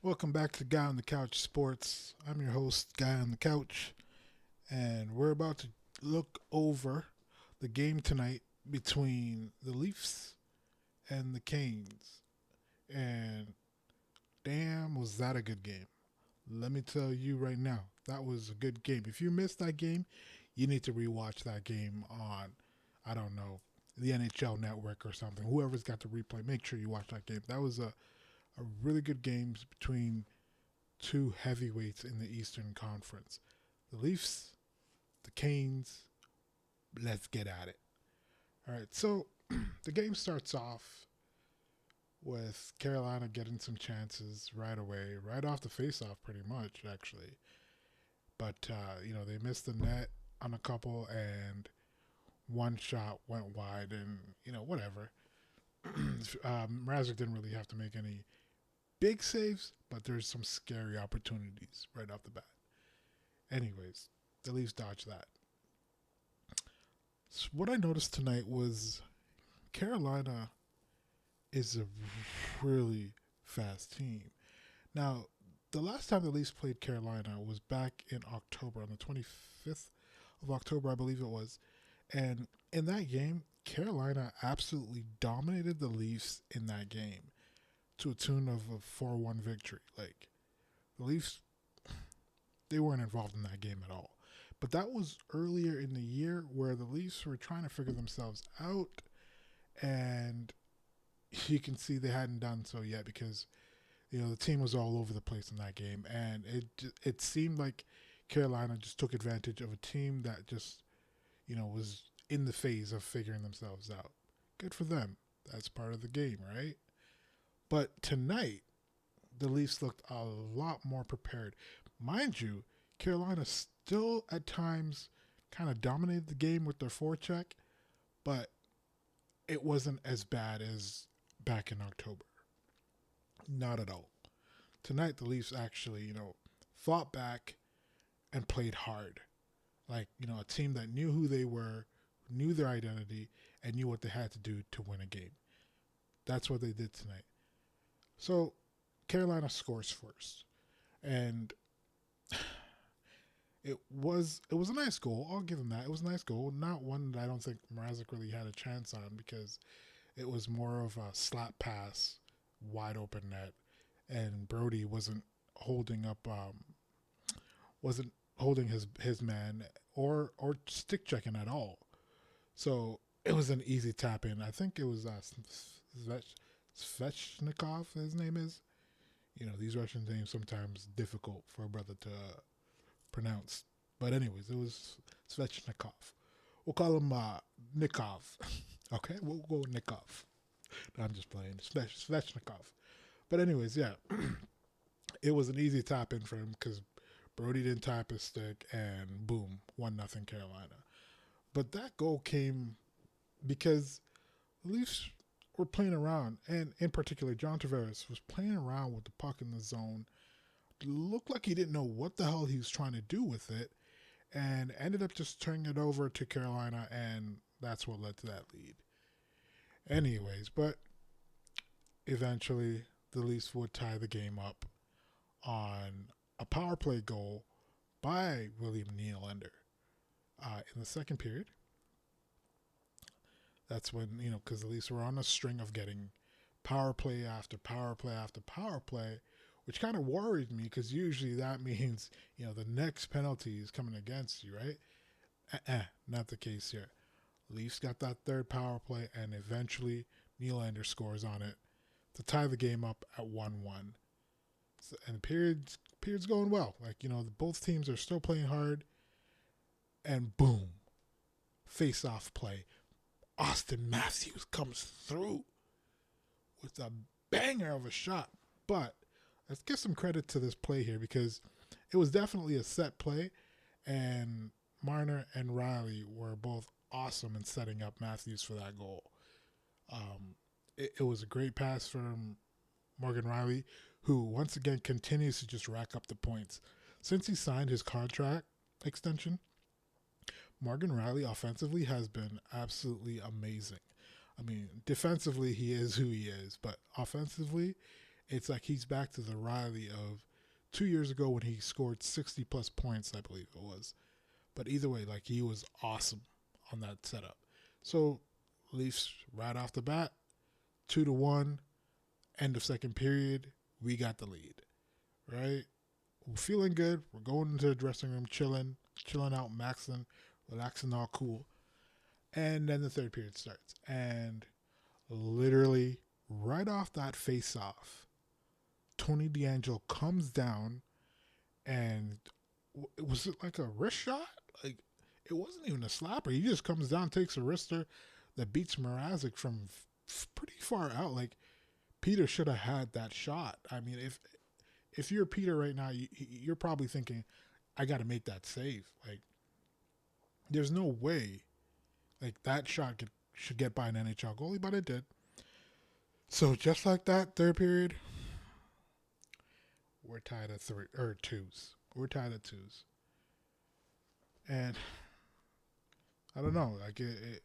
Welcome back to Guy on the Couch Sports. I'm your host, Guy on the Couch, and we're about to look over the game tonight between the Leafs and the Canes. And damn, was that a good game! Let me tell you right now, that was a good game. If you missed that game, you need to rewatch that game on, I don't know, the NHL Network or something. Whoever's got the replay, make sure you watch that game. That was a really good game between two heavyweights in the Eastern Conference. The Leafs, the Canes, let's get at it. All right, so the game starts off with Carolina getting some chances right away, right off the faceoff, pretty much, actually. But, they missed the net on a couple, and one shot went wide, and, whatever. Mrazek didn't really have to make any big saves, but there's some scary opportunities right off the bat. Anyways, the Leafs dodged that. So what I noticed tonight was Carolina is a really fast team. Now, the last time the Leafs played Carolina was back in October, on the 25th of October, I believe it was. And in that game, Carolina absolutely dominated the Leafs in that game to a tune of a 4-1 victory. Like, the Leafs, they weren't involved in that game at all. But that was earlier in the year where the Leafs were trying to figure themselves out, and you can see they hadn't done so yet because the team was all over the place in that game, and it seemed like Carolina just took advantage of a team that just was in the phase of figuring themselves out. Good for them. That's part of the game, right? But tonight, the Leafs looked a lot more prepared. Mind you, Carolina still at times kind of dominated the game with their forecheck, but it wasn't as bad as back in October. Not at all. Tonight, the Leafs actually, fought back and played hard. Like, a team that knew who they were, knew their identity, and knew what they had to do to win a game. That's what they did tonight. So, Carolina scores first. And it was a nice goal. I'll give them that. It was a nice goal. Not one that I don't think Mrazek really had a chance on because it was more of a slap pass, wide open net, and Brody wasn't holding his man or stick checking at all. So it was an easy tap in. I think it was Svechnikov. His name is. These Russian names sometimes difficult for a brother to pronounce. But anyways, it was Svechnikov. We'll call him Nikov. Okay, we'll go Nikov. No, I'm just playing. Svechnikov. But anyways, yeah, it was an easy tap in for him because Brody didn't tap his stick, and boom, 1-0 Carolina. But that goal came because the Leafs were playing around, and in particular, John Tavares was playing around with the puck in the zone. It looked like he didn't know what the hell he was trying to do with it, and ended up just turning it over to Carolina, and that's what led to that lead. Anyways, but eventually the Leafs would tie the game up on a power play goal by William Nylander in the second period. That's when, because the Leafs were on a string of getting power play after power play after power play, which kind of worried me because usually that means, the next penalty is coming against you, right? Not the case here. Leafs got that third power play, and eventually Nylander scores on it to tie the game up at 1-1. So, and the period's going well. Like, both teams are still playing hard, and boom, face-off play. Austin Matthews comes through with a banger of a shot. But let's give some credit to this play here because it was definitely a set play, and Marner and Riley were both awesome in setting up Matthews for that goal. It was a great pass from Morgan Riley, who once again continues to just rack up the points. Since he signed his contract extension, Morgan Riley offensively has been absolutely amazing. I mean, defensively he is who he is, but offensively It's like he's back to the Riley of 2 years ago when he scored 60 plus points, I believe it was. But either way, like he was awesome on that setup. So Leafs right off the bat, 2-1, end of second period, we got the lead. Right? We're feeling good. We're going into the dressing room, chilling out, maxing, relaxing, all cool. And then the third period starts. And literally right off that face off, Tony DeAngelo comes down and was it like a wrist shot? Like it wasn't even a slapper. He just comes down, takes a wrister that beats Mrazek from pretty far out. Like Peter should have had that shot. I mean, if you're Peter right now, you're probably thinking, I got to make that save. Like there's no way like that shot should get by an NHL goalie, but it did. So just like that, third period, we're tied at twos. We're tied at twos, and I don't know, like it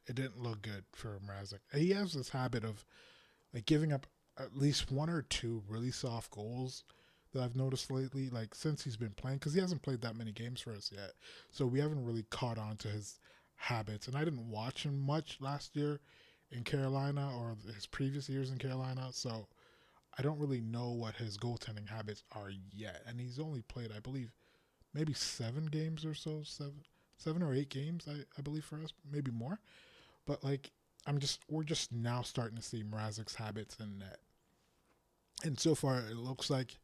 didn't look good for Mrazek. He has this habit of like giving up at least one or two really soft goals that I've noticed lately, like since he's been playing, because he hasn't played that many games for us yet, so we haven't really caught on to his habits. And I didn't watch him much last year in Carolina or his previous years in Carolina, so I don't really know what his goaltending habits are yet. And he's only played, I believe, maybe 7 games or so, seven or 8 games, I believe, for us, maybe more. But like we're just now starting to see Mrazek's habits in net. And so far it looks like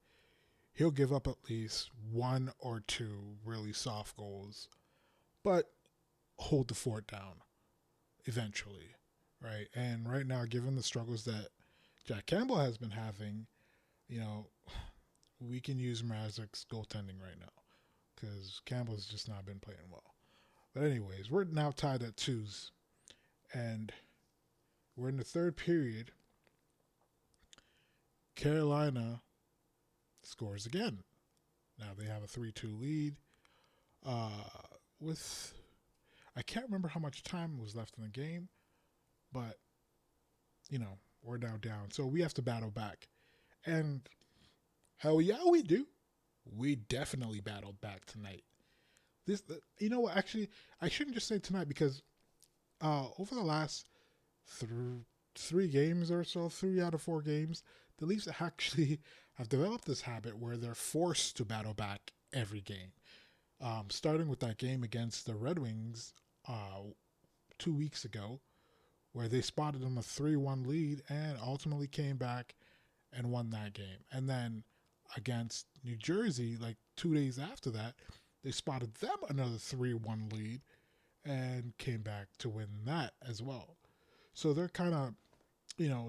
he'll give up at least one or two really soft goals, but hold the fort down eventually, right? And right now, given the struggles that Jack Campbell has been having, you know, we can use Mrazek's goaltending right now because Campbell's just not been playing well. But anyways, we're now tied at twos, and we're in the third period. Carolina scores again. Now they have a 3-2 lead. With I can't remember how much time was left in the game, but we're now down, so we have to battle back. And hell yeah, we do. We definitely battled back tonight. You know what? Actually, I shouldn't just say tonight because over the last 3 games or so, 3 out of 4 games, the Leafs actually have developed this habit where they're forced to battle back every game. Starting with that game against the Red Wings 2 weeks ago, where they spotted them a 3-1 lead and ultimately came back and won that game. And then against New Jersey, like 2 days after that, they spotted them another 3-1 lead and came back to win that as well. So they're kind of,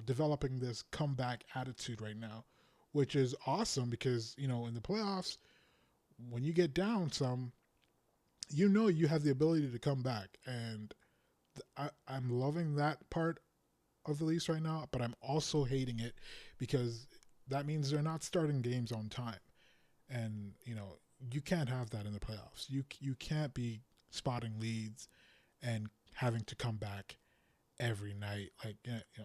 developing this comeback attitude right now, which is awesome because, in the playoffs, when you get down some, you have the ability to come back. And I'm loving that part of the Leafs right now, but I'm also hating it because that means they're not starting games on time. And, you can't have that in the playoffs. You can't be spotting leads and having to come back every night, like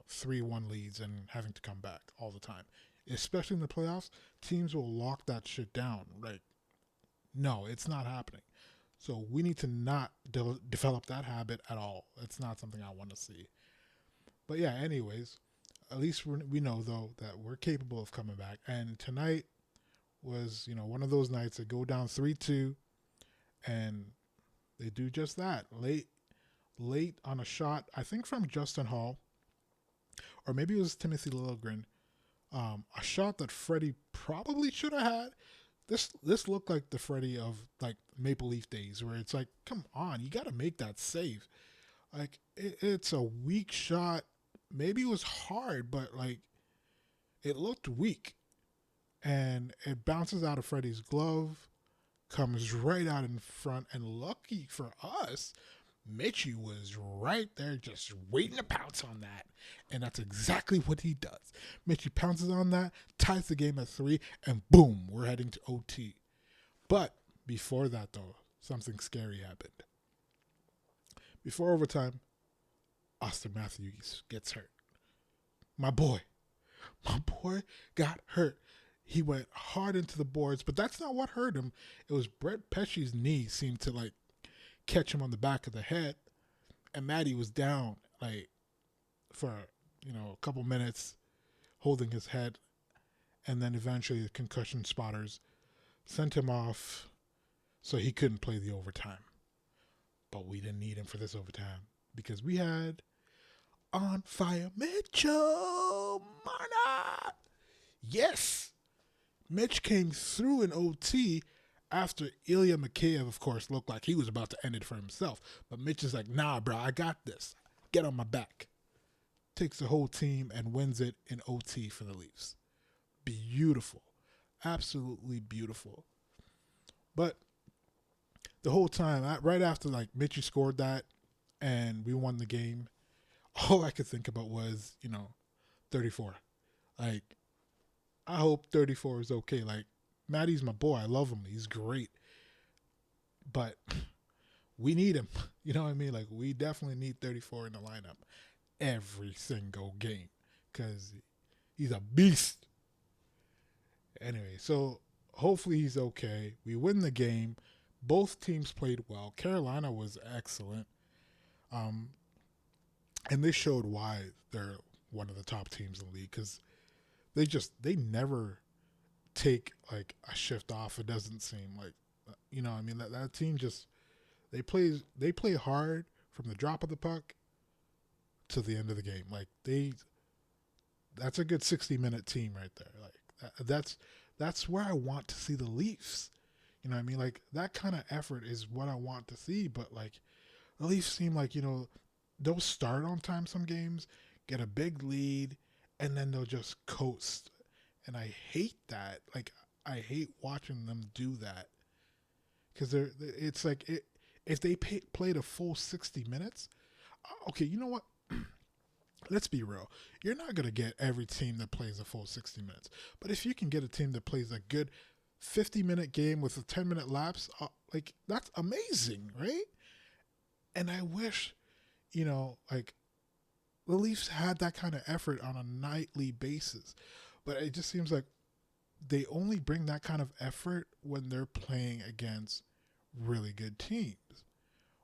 3-1 leads and having to come back all the time. Especially in the playoffs, teams will lock that shit down. Like, no, it's not happening. So we need to not develop that habit at all. It's not something I want to see. But yeah, anyways, at least we know, though, that we're capable of coming back. And tonight was, one of those nights that go down 3-2, and they do just that. Late on a shot, I think from Justin Hall, or maybe it was Timothy Liljegren, a shot that Freddie probably should have had. This looked like the Freddie of like Maple Leaf days, where it's like, come on, you got to make that save. Like it's a weak shot. Maybe it was hard, but like it looked weak, and it bounces out of Freddie's glove, comes right out in front, and lucky for us, Mitchie was right there just waiting to pounce on that. And that's exactly what he does. Mitchie pounces on that, ties the game at 3, and boom, we're heading to OT. But before that, though, something scary happened. Before overtime, Austin Matthews gets hurt. My boy, My boy got hurt. He went hard into the boards, but that's not what hurt him. It was Brett Pesci's knee seemed to like catch him on the back of the head, and Maddie was down like for a couple minutes, holding his head, and then eventually the concussion spotters sent him off, so he couldn't play the overtime. But we didn't need him for this overtime because we had on fire Mitchell Marner. Yes, Mitch came through in OT after Ilya Mikheyev, of course, looked like he was about to end it for himself. But Mitch is like, nah, bro, I got this. Get on my back. Takes the whole team and wins it in OT for the Leafs. Beautiful. Absolutely beautiful. But the whole time, right after like Mitchie scored that and we won the game, all I could think about was, 34. Like, I hope 34 is okay. Like, Maddie's my boy. I love him. He's great. But we need him. You know what I mean? Like, we definitely need 34 in the lineup every single game because he's a beast. Anyway, so hopefully he's okay. We win the game. Both teams played well. Carolina was excellent. And they showed why they're one of the top teams in the league because they never take like a shift off. It doesn't seem like, that team just they play hard from the drop of the puck to the end of the game. Like that's a good 60-minute team right there. Like that's where I want to see the Leafs. You know what I mean? Like that kind of effort is what I want to see. But like the Leafs seem like they'll start on time some games, get a big lead, and then they'll just coast. And I hate that. Like I hate watching them do that because it's like if they played a full 60 minutes. Okay, you know what? Let's be real. You're not going to get every team that plays a full 60 minutes. But if you can get a team that plays a good 50-minute game with a 10-minute lapse, like that's amazing, right? And I wish, like the Leafs had that kind of effort on a nightly basis. But it just seems like they only bring that kind of effort when they're playing against really good teams.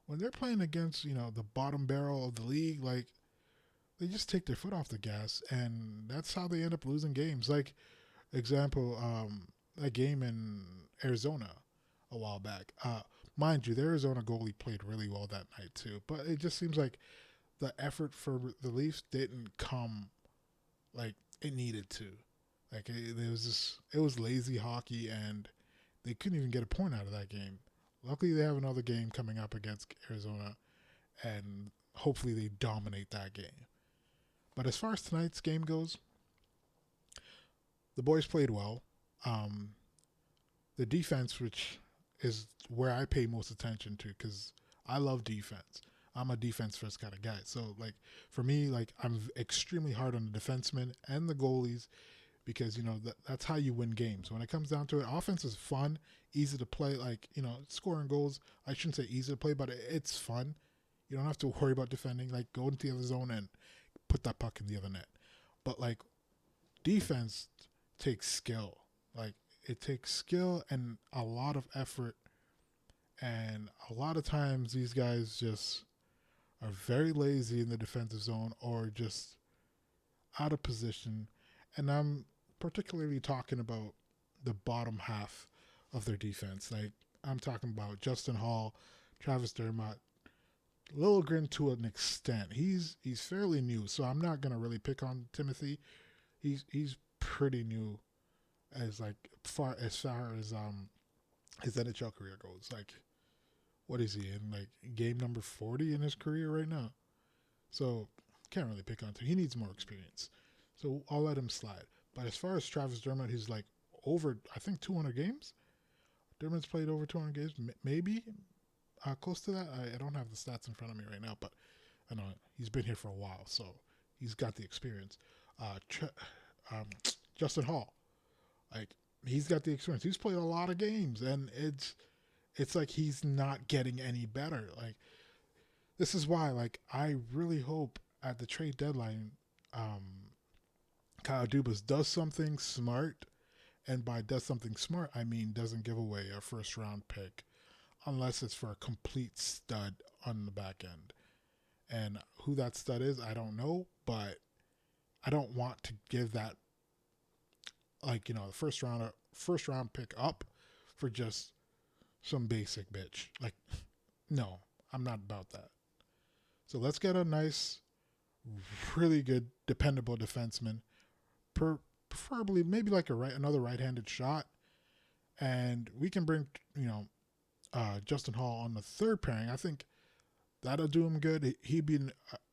When they're playing against, the bottom barrel of the league, like they just take their foot off the gas, and that's how they end up losing games. Like, example, a game in Arizona a while back. Mind you, the Arizona goalie played really well that night too, but it just seems like the effort for the Leafs didn't come like it needed to. Like it was lazy hockey, and they couldn't even get a point out of that game. Luckily, they have another game coming up against Arizona, and hopefully they dominate that game. But as far as tonight's game goes, the boys played well. The defense, which is where I pay most attention to, because I love defense. I'm a defense first kind of guy. So like for me, like I'm extremely hard on the defensemen and the goalies because that's how you win games. When it comes down to it, offense is fun, easy to play. Like scoring goals, I shouldn't say easy to play, but it's fun. You don't have to worry about defending. Like go into the other zone and put that puck in the other net. But like defense takes skill. Like it takes skill and a lot of effort. And a lot of times these guys just are very lazy in the defensive zone or just out of position. And I'm particularly talking about the bottom half of their defense. Like I'm talking about Justin Hall, Travis Dermott, Liljegren to an extent. He's fairly new, so I'm not gonna really pick on Timothy. He's pretty new as far as his NHL career goes. Like what is he in? Like game number 40 in his career right now. So can't really pick on him. He needs more experience. So I'll let him slide. But as far as Travis Dermott, he's like over, I think, 200 games. Dermott's played over 200 games, maybe close to that. I don't have the stats in front of me right now, but I know he's been here for a while, so he's got the experience. Justin Hall, like he's got the experience. He's played a lot of games, and it's like he's not getting any better. Like this is why, like I really hope at the trade deadline, Kyle Dubas does something smart, and by does something smart, I mean doesn't give away a first round pick unless it's for a complete stud on the back end. And who that stud is, I don't know, but I don't want to give that, like, the first round pick up for just some basic bitch. Like, no, I'm not about that. So let's get a nice, really good, dependable defenseman, preferably maybe like another right-handed shot, and we can bring Justin Hall on the third pairing. I think that'll do him good. He'd be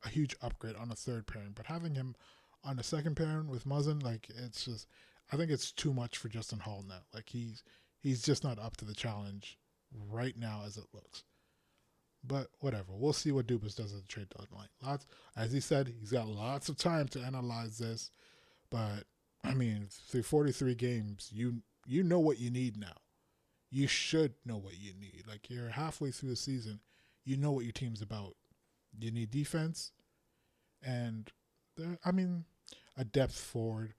a huge upgrade on the third pairing, but having him on the second pairing with Muzzin, like, it's just, I think it's too much for Justin Hall now. Like, he's just not up to the challenge right now as it looks. But whatever, we'll see what Dubas does at the trade deadline. As he said, he's got lots of time to analyze this. But I mean, through 43 games, you know what you need now. You should know what you need. Like, you're halfway through the season, you know what your team's about. You need defense, and a depth forward,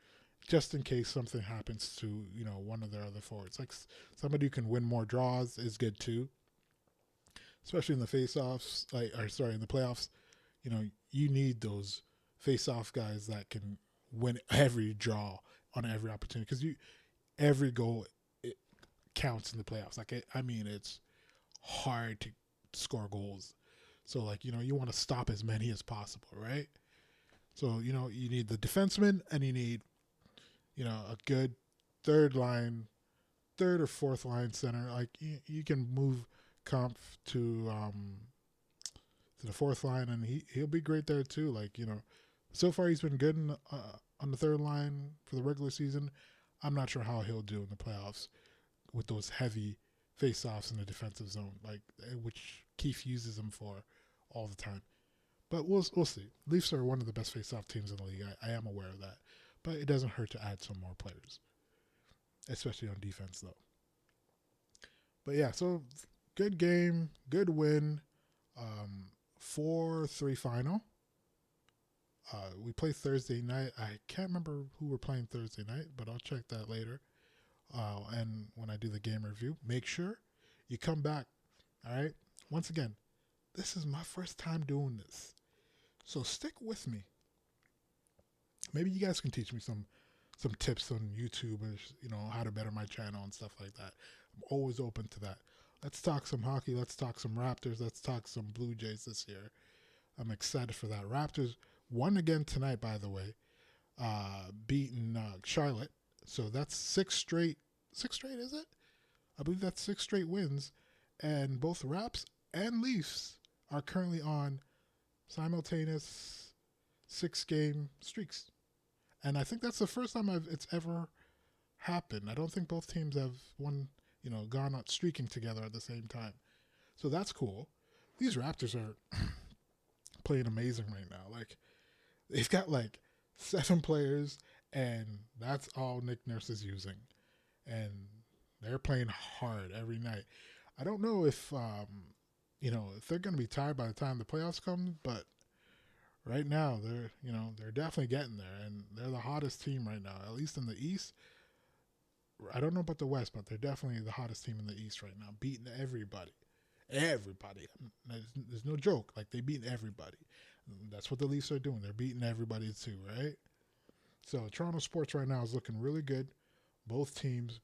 just in case something happens to one of their other forwards. Like, somebody who can win more draws is good too, especially in the face-offs. In the playoffs, you need those face-off guys that can win every draw on every opportunity, because every goal it counts in the playoffs. Like, it's hard to score goals, so you want to stop as many as possible, right? So you need the defenseman, and you need a good third or fourth line center. Like, you can move Kampf to the fourth line, and he'll be great there too. Like, so far he's been good on the third line for the regular season. I'm not sure how he'll do in the playoffs with those heavy face-offs in the defensive zone, like, which Keefe uses them for all the time. But we'll see. Leafs are one of the best face-off teams in the league. I am aware of that. But it doesn't hurt to add some more players, especially on defense, though. But yeah, so good game, good win, 4-3 final. We play Thursday night. I can't remember who we're playing Thursday night, but I'll check that later. And when I do the game review, make sure you come back. All right. Once again, this is my first time doing this, so stick with me. Maybe you guys can teach me some tips on YouTube, and how to better my channel and stuff like that. I'm always open to that. Let's talk some hockey. Let's talk some Raptors. Let's talk some Blue Jays this year. I'm excited for that. Raptors won again tonight, by the way, beating Charlotte. So that's six straight, is it? I believe that's 6 straight wins. And both Raps and Leafs are currently on simultaneous 6-game streaks. And I think that's the first time it's ever happened. I don't think both teams have gone out streaking together at the same time. So that's cool. These Raptors are playing amazing right now. Like, they've got 7 players, and that's all Nick Nurse is using. And they're playing hard every night. I don't know if if they're going to be tired by the time the playoffs come, but right now they're definitely getting there, and they're the hottest team right now, at least in the East. I don't know about the West, but they're definitely the hottest team in the East right now, beating everybody. Everybody. There's no joke. Like, they beat everybody. That's what the Leafs are doing. They're beating everybody too, right? So Toronto sports right now is looking really good. Both teams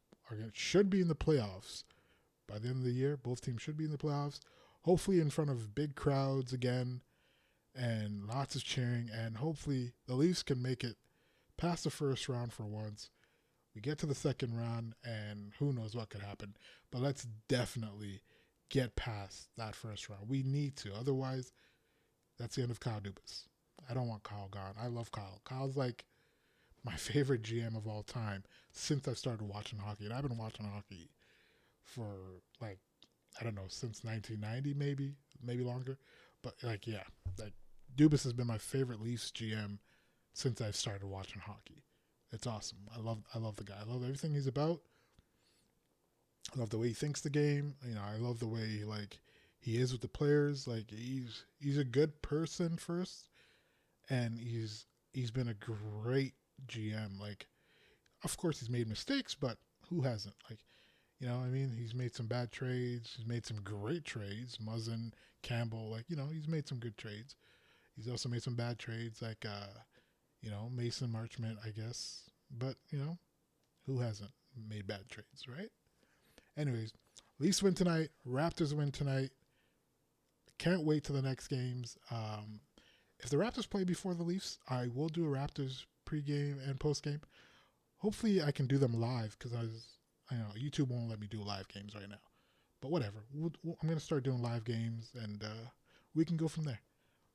should be in the playoffs by the end of the year. Both teams should be in the playoffs, hopefully in front of big crowds again, and lots of cheering. And hopefully the Leafs can make it past the first round for once. We get to the second round, and who knows what could happen. But let's definitely get past that first round. We need to. Otherwise, that's the end of Kyle Dubas. I don't want Kyle gone. I love Kyle. Kyle's like my favorite GM of all time since I started watching hockey. And I've been watching hockey for, I don't know, since 1990 maybe longer. But, Dubas has been my favorite Leafs GM since I've started watching hockey. It's awesome. I love the guy. I love everything he's about. I love the way he thinks the game. I love the way he is with the players. He's a good person first, and he's been a great GM. Like, of course, he's made mistakes, but who hasn't? Like, you know what I mean? He's made some bad trades. He's made some great trades. Muzzin, Campbell, like, you know, he's made some good trades. He's also made some bad trades, like, you know, Mason Marchment, I guess. But, you know, who hasn't made bad trades, right? Anyways, Leafs win tonight. Raptors win tonight. Can't wait to the next games. If the Raptors play before the Leafs, I will do a Raptors pregame and postgame. Hopefully, I can do them live because I know YouTube won't let me do live games right now. But whatever, I'm gonna start doing live games, and we can go from there.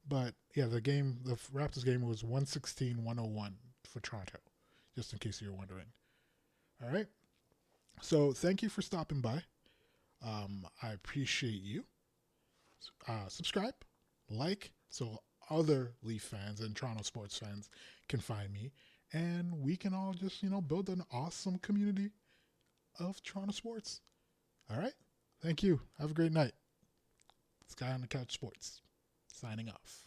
But yeah, the Raptors game was 116-101 for Toronto, just in case you're wondering. All right. So thank you for stopping by. I appreciate you. Subscribe, like, so other Leaf fans and Toronto sports fans can find me, and we can all just, you know, build an awesome community of Toronto sports. All right. Thank you. Have a great night. This guy on the couch sports signing off.